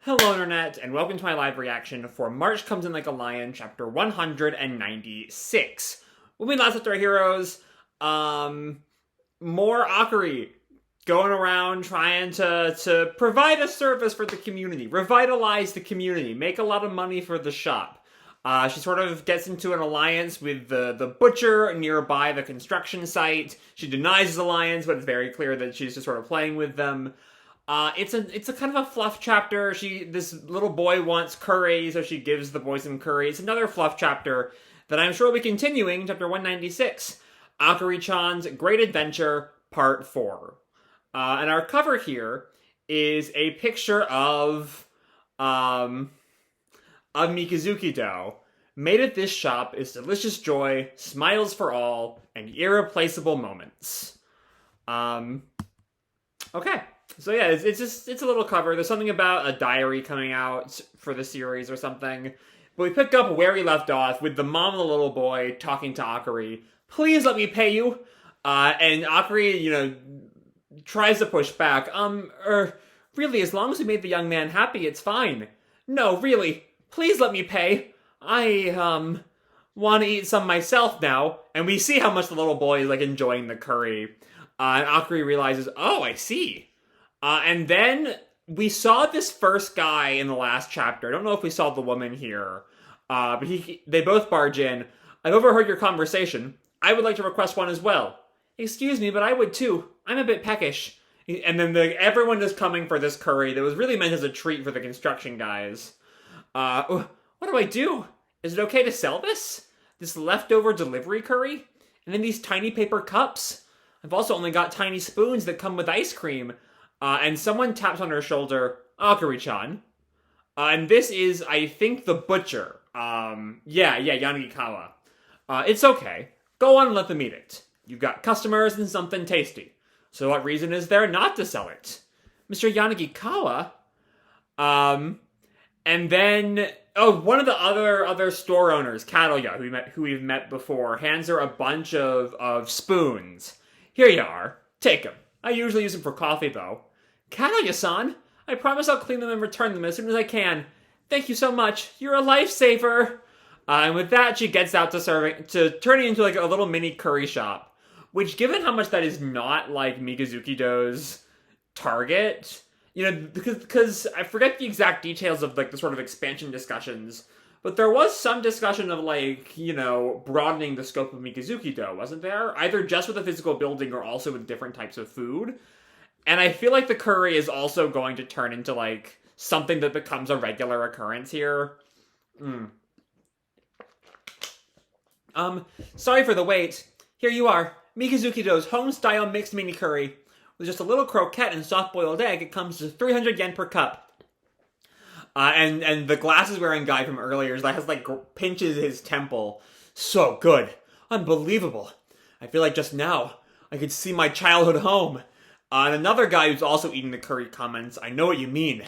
Hello Internet, and welcome to my live reaction for March Comes in Like a Lion, chapter 196. When we last left our heroes, more Akari going around trying to provide a service for the community, revitalize the community, make a lot of money for the shop. She sort of gets into an alliance with the butcher nearby the construction site. She denies his alliance, but it's very clear that she's just sort of playing with them. It's a kind of a fluff chapter. This little boy wants curry, so she gives the boy some curry. It's another fluff chapter that I'm sure will be continuing, chapter 196. Akari-chan's Great Adventure, Part 4. And our cover here is a picture of Mikazuki dough. Made at this shop is delicious joy, smiles for all, and irreplaceable moments. Okay. So yeah, it's a little cover. There's something about a diary coming out for the series or something. But we pick up where we left off with the mom of the little boy talking to Akari. Please let me pay you. And Akari, tries to push back. Really, as long as we made the young man happy, it's fine. No, really, please let me pay. I, want to eat some myself now. And we see how much the little boy is, enjoying the curry. And Akari realizes, oh, I see. And then we saw this first guy in the last chapter. I don't know if we saw the woman here. But they both barge in. I've overheard your conversation. I would like to request one as well. Excuse me, but I would too. I'm a bit peckish. And then everyone is coming for this curry that was really meant as a treat for the construction guys. What do I do? Is it okay to sell this? This leftover delivery curry? And then these tiny paper cups? I've also only got tiny spoons that come with ice cream. And someone taps on her shoulder, Akari-chan. And this is, I think, the butcher. Yanagikawa. It's okay. Go on and let them eat it. You've got customers and something tasty. So what reason is there not to sell it? Mr. Yanagikawa? And then, one of the other store owners, Katoya, who we've met before, hands her a bunch of spoons. Here you are. Take them. I usually use them for coffee, though. Katoya-san, I promise I'll clean them and return them as soon as I can. Thank you so much. You're a lifesaver. And with that, she gets out to turning into a little mini curry shop. Which, given how much that is not like Mikazuki Do's target, because I forget the exact details of the sort of expansion discussions, but there was some discussion of broadening the scope of Mikazuki Do, wasn't there? Either just with a physical building or also with different types of food. And I feel like the curry is also going to turn into something that becomes a regular occurrence here. Sorry for the wait. Here you are. Mikazuki Do's home-style mixed mini curry. With just a little croquette and soft-boiled egg, it comes to 300 yen per cup. And the glasses-wearing guy from earlier has pinches his temple. So good. Unbelievable. I feel like just now, I could see my childhood home. And another guy who's also eating the curry comments, I know what you mean.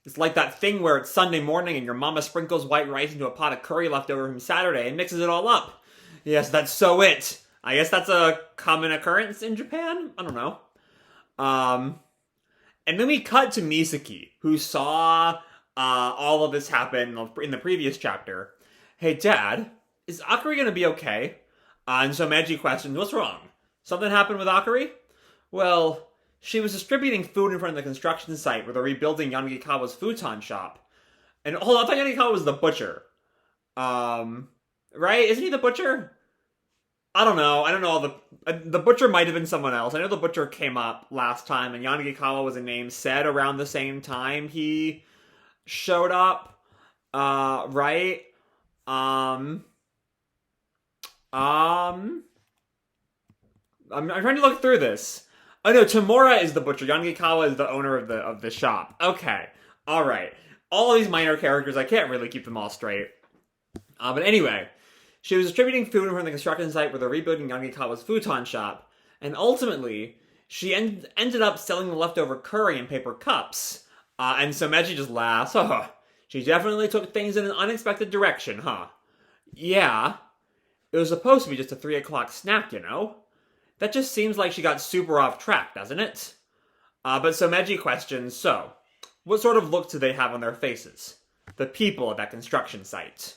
It's like that thing where it's Sunday morning and your mama sprinkles white rice into a pot of curry left over from Saturday and mixes it all up. Yes, that's so it. I guess that's a common occurrence in Japan? I don't know. And then we cut to Misaki, who saw all of this happen in the previous chapter. Hey, Dad, is Akari gonna be okay? And so Meiji questions, what's wrong? Something happened with Akari? Well, she was distributing food in front of the construction site where they're rebuilding Yanagikawa's futon shop. And hold on, I thought Yanagikawa was the butcher. Right? Isn't he the butcher? I don't know. I don't know. The butcher might have been someone else. I know the butcher came up last time, and Yanagikawa was a name said around the same time he showed up. Right? I'm trying to look through this. Oh no, Tamura is the butcher. Yanagikawa is the owner of the shop. Okay. Alright. All of these minor characters, I can't really keep them all straight. But anyway, she was distributing food in front of the construction site where they're rebuilding Yanagikawa's futon shop, and ultimately, she ended up selling the leftover curry in paper cups. And so Meiji just laughs. Oh, she definitely took things in an unexpected direction, huh? Yeah. It was supposed to be just a 3 o'clock snack, That just seems like she got super off track, doesn't it? But so Meiji questions, so, What sort of look do they have on their faces? The people at that construction site.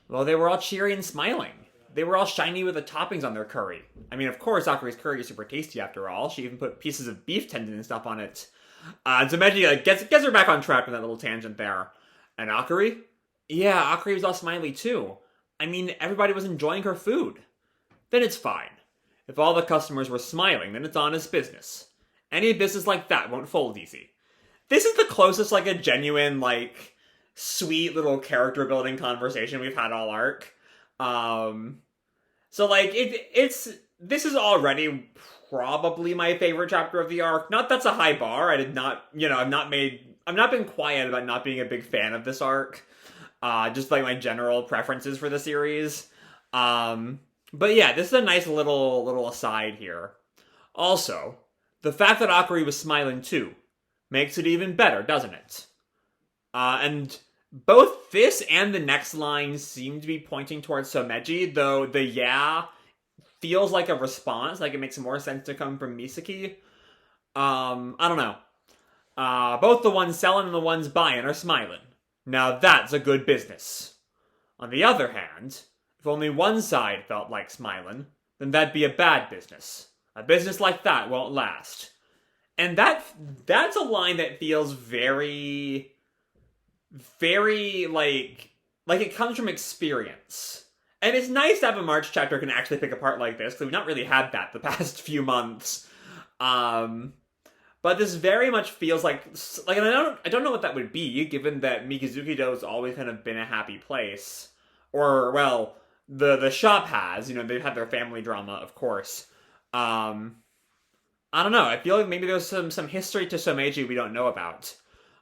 Well, they were all cheery and smiling. They were all shiny with the toppings on their curry. I mean, of course, Akari's curry is super tasty after all. She even put pieces of beef tendon and stuff on it. So Meiji gets her back on track with that little tangent there. And Akari? Yeah, Akari was all smiley too. I mean, everybody was enjoying her food. Then it's fine. If all the customers were smiling, then it's honest business. Any business like that won't fold easy. This is the closest, like, a genuine, like, sweet little character building conversation we've had all arc. So, like, this is already probably my favorite chapter of the arc. Not that's a high bar. I did not, I've not been quiet about not being a big fan of this arc. Just like my general preferences for the series. But yeah, this is a nice little aside here. Also, the fact that Akari was smiling too makes it even better, doesn't it? And both this and the next line seem to be pointing towards Someji, though the yeah feels like a response, like it makes more sense to come from Misaki. I don't know. Both the ones selling and the ones buying are smiling. Now that's a good business. On the other hand, if only one side felt like smiling, then that'd be a bad business. A business like that won't last. And that's a line that feels very, very, like it comes from experience. And it's nice to have a March chapter can actually pick apart like this, because we've not really had that the past few months. But this very much feels like and I don't know what that would be, given that Mikazuki-do has always kind of been a happy place. Or, well, the shop has, they've had their family drama, of course. I don't know, I feel like maybe there's some history to Someji we don't know about.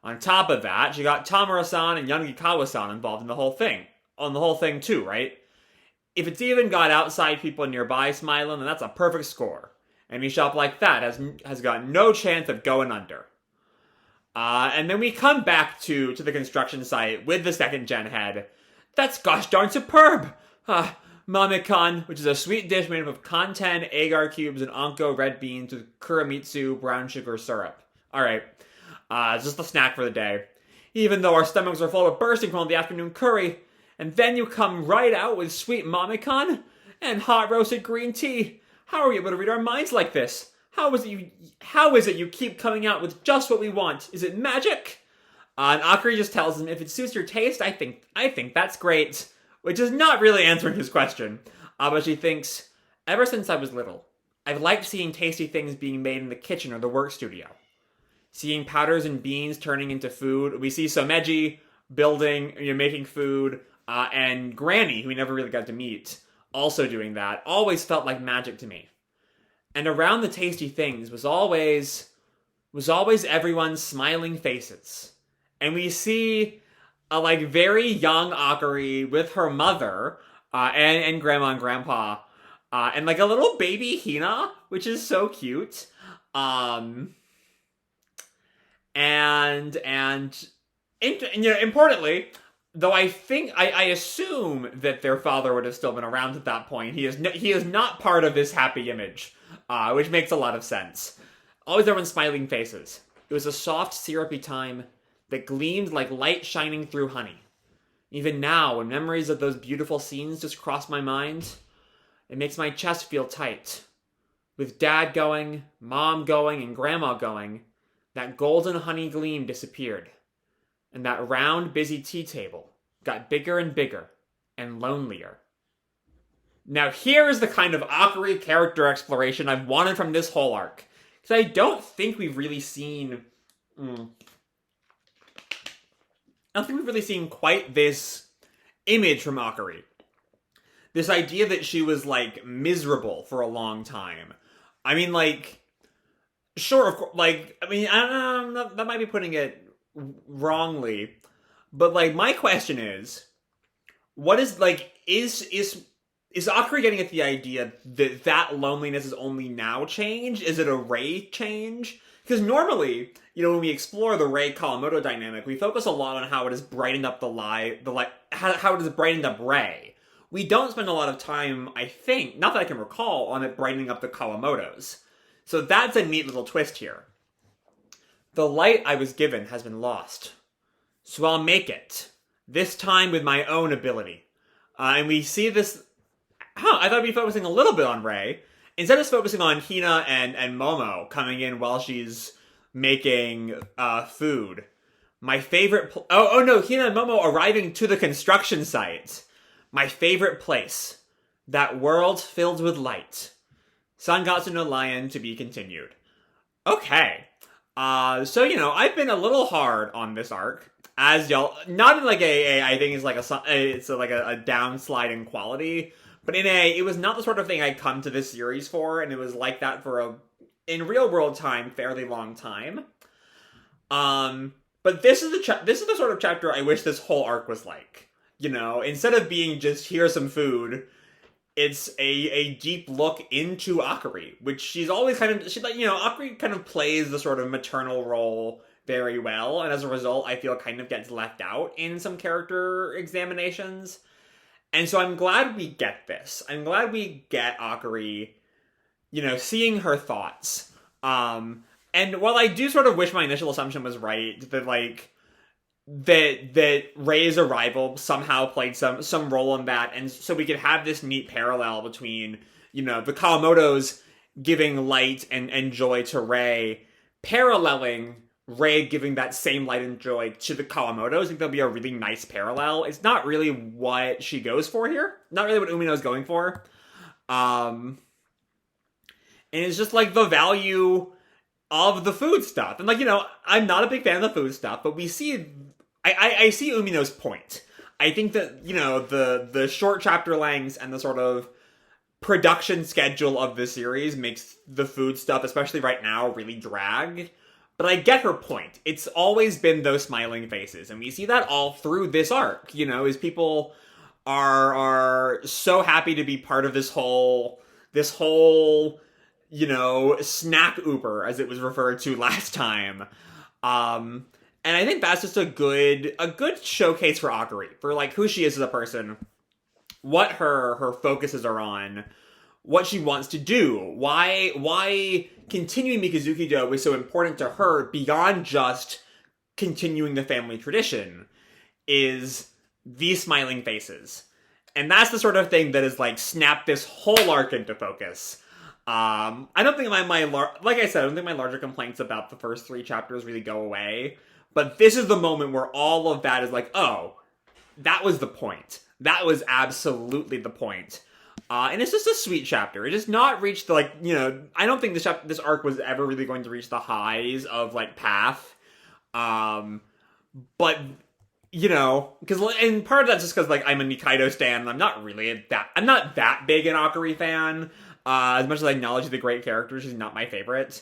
On top of that, you got Tamura-san and Yanagikawa-san involved in the whole thing. On the whole thing too, right? If it's even got outside people nearby smiling, then that's a perfect score. Any shop like that has got no chance of going under. And then we come back to the construction site with the second gen head. That's gosh darn superb! Mamekan, which is a sweet dish made up of kanten, agar cubes, and anko red beans with kuramitsu brown sugar syrup. Alright, it's just a snack for the day. Even though our stomachs are full of bursting from all the afternoon curry, and then you come right out with sweet mamekan and hot roasted green tea. How are you able to read our minds like this? How is it you keep coming out with just what we want? Is it magic? And Akari just tells him, if it suits your taste, I think that's great. Which is not really answering his question. But she thinks, ever since I was little, I've liked seeing tasty things being made in the kitchen or the work studio. Seeing powders and beans turning into food. We see Someji building, making food, and Granny, who we never really got to meet, also doing that, always felt like magic to me. And around the tasty things was always everyone's smiling faces. And we see a very young Akari with her mother, and grandma and grandpa, and a little baby Hina, which is so cute. Importantly, though I assume that their father would have still been around at that point, he is not part of this happy image, which makes a lot of sense. Always everyone's smiling faces. It was a soft, syrupy time that gleamed like light shining through honey. Even now, when memories of those beautiful scenes just cross my mind, it makes my chest feel tight. With Dad going, Mom going, and Grandma going, that golden honey gleam disappeared. And that round, busy tea table got bigger and bigger, and lonelier. Now here is the kind of Akari character exploration I've wanted from this whole arc. Because I don't think we've really seen... I don't think we've really seen quite this image from Akari. This idea that she was, miserable for a long time. I mean, sure, of course, I don't know, that might be putting it wrongly. But, my question is, what is, is Akari getting at the idea that loneliness is only now changed? Is it a Rei change? Because normally, when we explore the Rei-Kawamoto dynamic, we focus a lot on how it has brightened up how it has brightened up Rei. We don't spend a lot of time, I think, not that I can recall, on it brightening up the Kawamotos. So that's a neat little twist here. The light I was given has been lost. So I'll make it. This time with my own ability. And we see this... I thought we'd be focusing a little bit on Rei. Instead of focusing on Hina and Momo coming in while she's making food. My favorite... Oh no, Hina and Momo arriving to the construction site. My favorite place. That world filled with light. Sangatsu no Lion to be continued. Okay. So, you know, I've been a little hard on this arc. As y'all... Not in like I think it's like a downslide in quality. But it was not the sort of thing I'd come to this series for. And it was like that for in real world time, fairly long time. But this is the sort of chapter I wish this whole arc was like. You know, instead of being just, here's some food, it's a deep look into Akari, which she's always Akari kind of plays the sort of maternal role very well, and as a result, I feel kind of gets left out in some character examinations. And so I'm glad we get this. I'm glad we get Akari, you know, seeing her thoughts. And while I do sort of wish my initial assumption was right, that Rei's arrival somehow played some role in that, and so we could have this neat parallel between, you know, the Kawamotos giving light and joy to Rei, paralleling Rei giving that same light and joy to the Kawamotos. I think there'll be a really nice parallel. It's not really what she goes for here. Not really what Umino's going for. And it's just like the value of the food stuff. And like, you know, I'm not a big fan of the food stuff, but we see... I see Umino's point. I think that, you know, the short chapter lengths and the sort of production schedule of the series makes the food stuff, especially right now, really drag. But I get her point. It's always been those smiling faces, and we see that all through this arc, you know, as people are so happy to be part of this whole, you know, snack Uber, as it was referred to last time. And I think that's just a good showcase for Akari, for like who she is as a person, what her focuses are on, what she wants to do, why continuing Mikazuki-do is so important to her beyond just continuing the family tradition, is these smiling faces. And that's the sort of thing that is like snapped this whole arc into focus. I don't think like I said, I don't think my larger complaints about the first 3 chapters really go away. But this is the moment where all of that is like, oh, that was the point. That was absolutely the point. And it's just a sweet chapter. It does not reach the, like, you know, I don't think this arc was ever really going to reach the highs of, like, Path. But, you know, and part of that's just because, like, I'm a Nikaido stan, and I'm not that big an Akari fan. As much as I acknowledge the great character, she's not my favorite.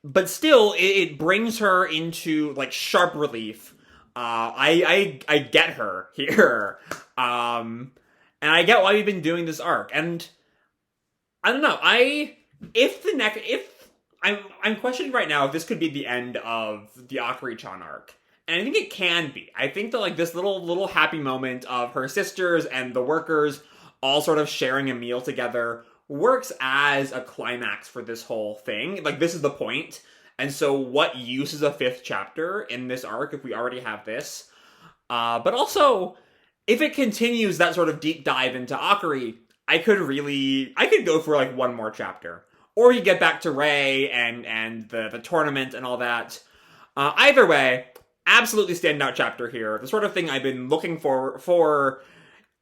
But still, it brings her into, like, sharp relief. I get her here. And I get why we've been doing this arc. And I don't know, I'm questioning right now if this could be the end of the Akari-chan arc. And I think it can be. I think that, like, this little happy moment of her sisters and the workers all sort of sharing a meal together works as a climax for this whole thing. Like, this is the point. And so what use is a 5th chapter in this arc if we already have this? But also, if it continues that sort of deep dive into Akari, I could go for, like, one more chapter. Or you get back to Rei and the tournament and all that. Either way, absolutely standout chapter here. The sort of thing I've been looking for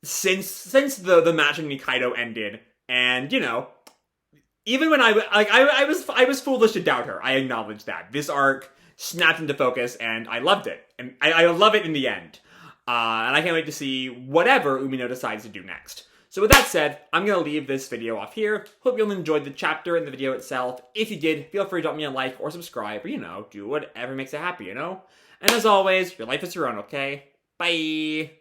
since the match in Nikaido ended. And, you know, even when I was foolish to doubt her, I acknowledge that. This arc snapped into focus, and I loved it. And I love it in the end. And I can't wait to see whatever Umino decides to do next. So with that said, I'm going to leave this video off here. Hope you all enjoyed the chapter and the video itself. If you did, feel free to drop me a like or subscribe, or, you know, do whatever makes you happy, you know? And as always, your life is your own, okay? Bye!